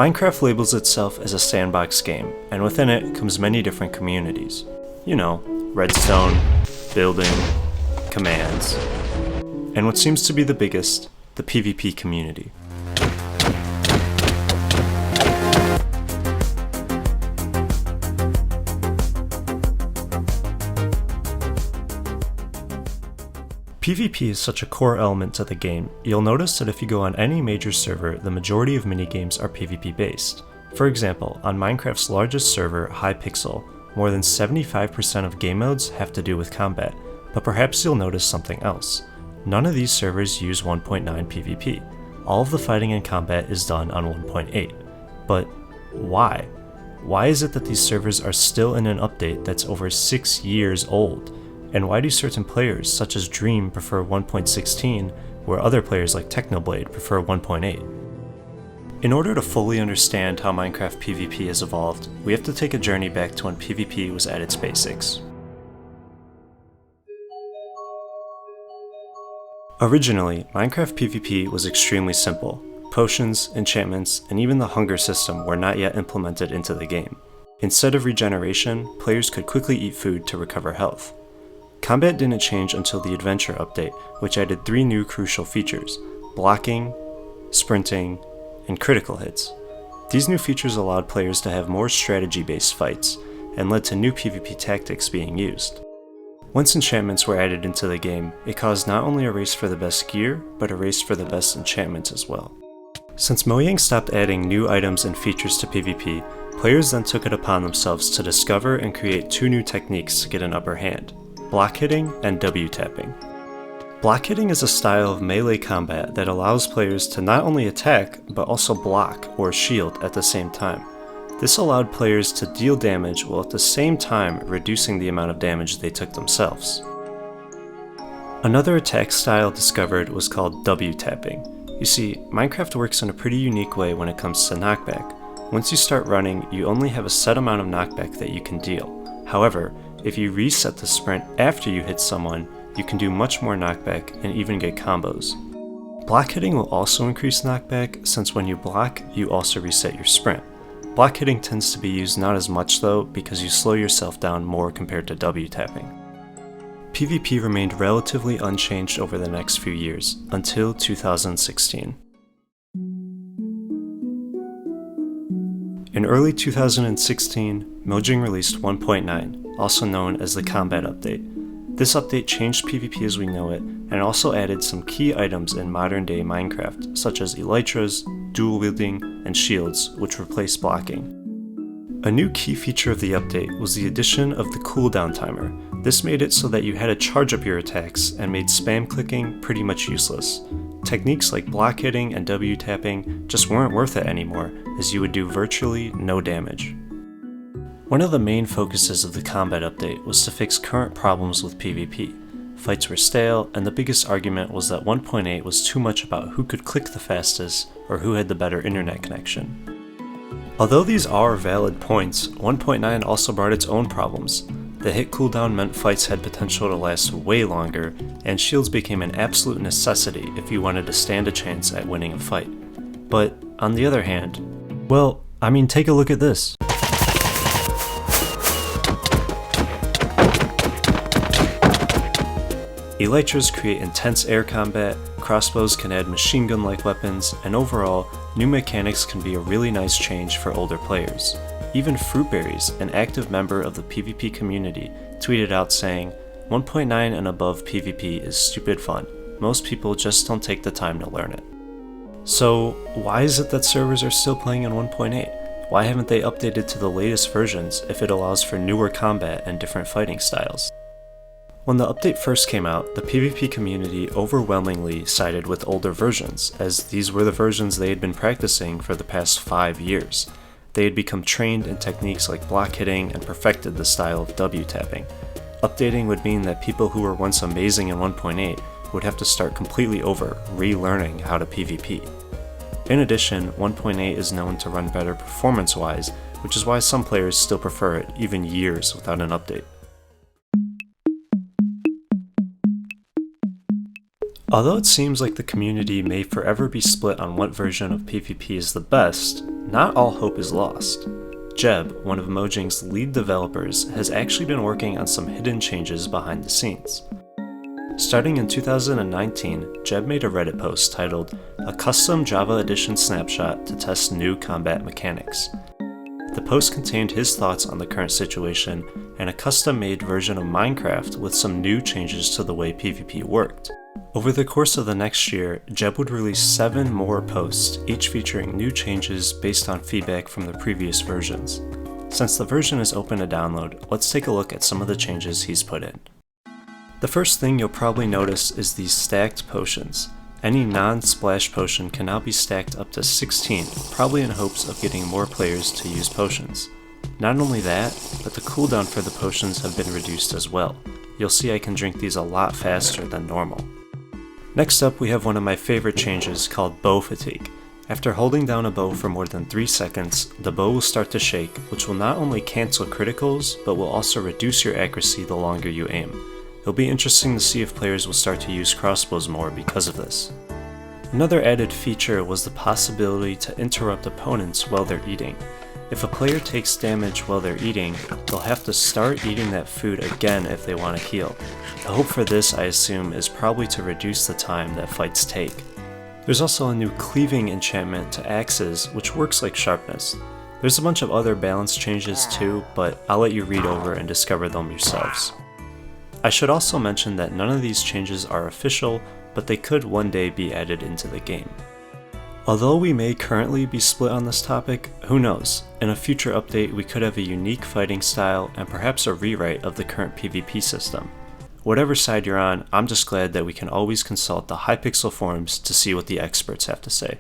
Minecraft labels itself as a sandbox game, and within it comes many different communities. You know, redstone, building, commands, and what seems to be the biggest, the PvP community. PvP is such a core element to the game, you'll notice that if you go on any major server, the majority of minigames are PvP based. For example, on Minecraft's largest server, Hypixel, more than 75% of game modes have to do with combat, but perhaps you'll notice something else. None of these servers use 1.9 PvP. All of the fighting and combat is done on 1.8. But why? Why is it that these servers are still in an update that's over 6 years old? And why do certain players, such as Dream, prefer 1.16, where other players like Technoblade prefer 1.8? In order to fully understand how Minecraft PvP has evolved, we have to take a journey back to when PvP was at its basics. Originally, Minecraft PvP was extremely simple. Potions, enchantments, and even the hunger system were not yet implemented into the game. Instead of regeneration, players could quickly eat food to recover health. Combat didn't change until the Adventure update, which added 3 new crucial features: blocking, sprinting, and critical hits. These new features allowed players to have more strategy-based fights, and led to new PvP tactics being used. Once enchantments were added into the game, it caused not only a race for the best gear, but a race for the best enchantments as well. Since Mojang stopped adding new items and features to PvP, players then took it upon themselves to discover and create 2 new techniques to get an upper hand: block hitting and W tapping. Block hitting is a style of melee combat that allows players to not only attack, but also block or shield at the same time. This allowed players to deal damage while at the same time reducing the amount of damage they took themselves. Another attack style discovered was called W tapping. You see, Minecraft works in a pretty unique way when it comes to knockback. Once you start running, you only have a set amount of knockback that you can deal. However, if you reset the sprint after you hit someone, you can do much more knockback and even get combos. Block hitting will also increase knockback, since when you block, you also reset your sprint. Block hitting tends to be used not as much though, because you slow yourself down more compared to W tapping. PvP remained relatively unchanged over the next few years, until 2016. In early 2016, Mojang released 1.9, also known as the Combat Update. This update changed PvP as we know it, and also added some key items in modern-day Minecraft, such as elytras, dual wielding, and shields, which replaced blocking. A new key feature of the update was the addition of the cooldown timer. This made it so that you had to charge up your attacks and made spam clicking pretty much useless. Techniques like block hitting and W tapping just weren't worth it anymore, as you would do virtually no damage. One of the main focuses of the Combat Update was to fix current problems with PvP. Fights were stale, and the biggest argument was that 1.8 was too much about who could click the fastest or who had the better internet connection. Although these are valid points, 1.9 also brought its own problems. The hit cooldown meant fights had potential to last way longer, and shields became an absolute necessity if you wanted to stand a chance at winning a fight. But, on the other hand, well, take a look at this. Elytras create intense air combat, crossbows can add machine gun-like weapons, and overall, new mechanics can be a really nice change for older players. Even Fruitberries, an active member of the PvP community, tweeted out saying, 1.9 and above PvP is stupid fun. Most people just don't take the time to learn it. So, why is it that servers are still playing in 1.8? Why haven't they updated to the latest versions if it allows for newer combat and different fighting styles? When the update first came out, the PvP community overwhelmingly sided with older versions, as these were the versions they had been practicing for the past 5 years. They had become trained in techniques like block hitting and perfected the style of W tapping. Updating would mean that people who were once amazing in 1.8 would have to start completely over, relearning how to PvP. In addition, 1.8 is known to run better performance-wise, which is why some players still prefer it even years without an update. Although it seems like the community may forever be split on what version of PvP is the best, not all hope is lost. Jeb, one of Mojang's lead developers, has actually been working on some hidden changes behind the scenes. Starting in 2019, Jeb made a Reddit post titled, "A Custom Java Edition Snapshot to Test New Combat Mechanics." The post contained his thoughts on the current situation and a custom-made version of Minecraft with some new changes to the way PvP worked. Over the course of the next year, Jeb would release 7 more posts, each featuring new changes based on feedback from the previous versions. Since the version is open to download, let's take a look at some of the changes he's put in. The first thing you'll probably notice is these stacked potions. Any non-splash potion can now be stacked up to 16, probably in hopes of getting more players to use potions. Not only that, but the cooldown for the potions have been reduced as well. You'll see I can drink these a lot faster than normal. Next up, we have one of my favorite changes called bow fatigue. After holding down a bow for more than 3 seconds, the bow will start to shake, which will not only cancel criticals, but will also reduce your accuracy the longer you aim. It'll be interesting to see if players will start to use crossbows more because of this. Another added feature was the possibility to interrupt opponents while they're eating. If a player takes damage while they're eating, they'll have to start eating that food again if they want to heal. The hope for this, I assume, is probably to reduce the time that fights take. There's also a new cleaving enchantment to axes, which works like sharpness. There's a bunch of other balance changes too, but I'll let you read over and discover them yourselves. I should also mention that none of these changes are official, but they could one day be added into the game. Although we may currently be split on this topic, who knows? In a future update we could have a unique fighting style and perhaps a rewrite of the current PvP system. Whatever side you're on, I'm just glad that we can always consult the Hypixel forums to see what the experts have to say.